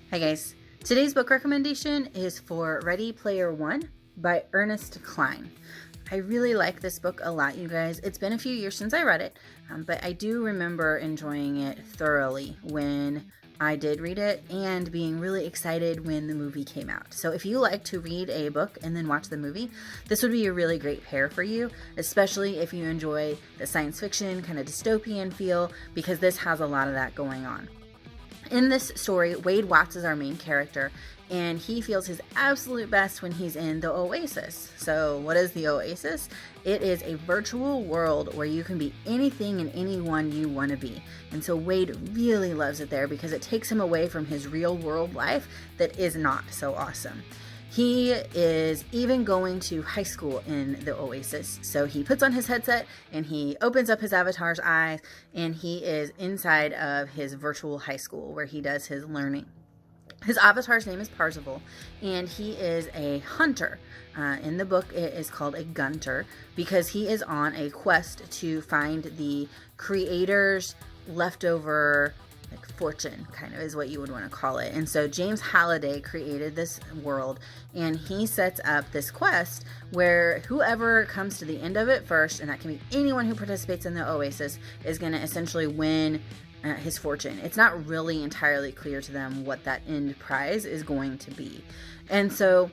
Hi guys, today's book recommendation is for Ready Player One by Ernest Cline. I really like this book a lot, you guys. It's been a few years since I read it, but I do remember enjoying it thoroughly when I did read it and being really excited when the movie came out. So if you like to read a book and then watch the movie, this would be a really great pair for you, especially if you enjoy the science fiction kind of dystopian feel, because this has a lot of that going on. In this story, Wade Watts is our main character, and he feels his absolute best when he's in the Oasis. So what is the Oasis? It is a virtual world where you can be anything and anyone you want to be. And so Wade really loves it there because it takes him away from his real world life that is not so awesome. He is even going to high school in the Oasis. So he puts on his headset and he opens up his avatar's eyes and he is inside of his virtual high school where he does his learning. His avatar's name is Parzival and he is a hunter. In the book, it is called a gunter because he is on a quest to find the creator's leftover fortune, kind of is what you would want to call it. And so James Halliday created this world and he sets up this quest where whoever comes to the end of it first, and that can be anyone who participates in the Oasis, is going to essentially win his fortune. It's not really entirely clear to them what that end prize is going to be. And so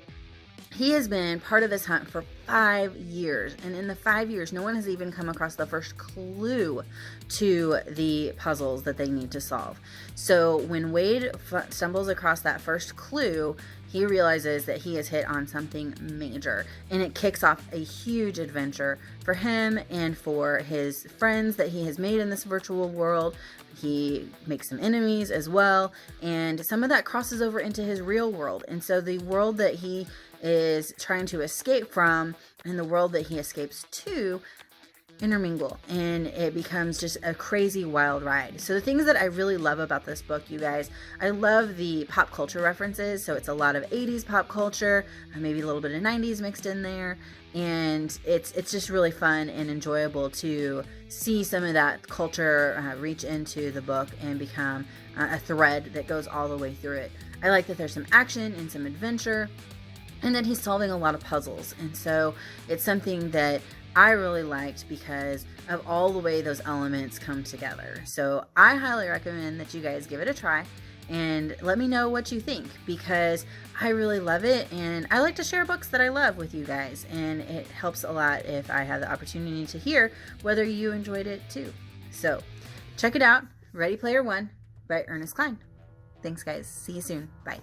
he has been part of this hunt for 5 years, and in the 5 years, no one has even come across the first clue to the puzzles that they need to solve. So when Wade stumbles across that first clue, he realizes that he has hit on something major, and it kicks off a huge adventure for him and for his friends that he has made in this virtual world. He makes some enemies as well, and some of that crosses over into his real world. And so the world that he is trying to escape from and the world that he escapes to intermingle, and it becomes just a crazy wild ride. So the things that I really love about this book, you guys, I love the pop culture references. So it's a lot of 80s pop culture, maybe a little bit of 90s mixed in there, and it's just really fun and enjoyable to see some of that culture reach into the book and become a thread that goes all the way through it. I like that there's some action and some adventure, and that he's solving a lot of puzzles. And so it's something that I really liked because of all the way those elements come together. So I highly recommend that you guys give it a try and let me know what you think, because I really love it and I like to share books that I love with you guys, and it helps a lot if I have the opportunity to hear whether you enjoyed it too. So check it out, Ready Player One by Ernest Cline. Thanks guys, see you soon, bye.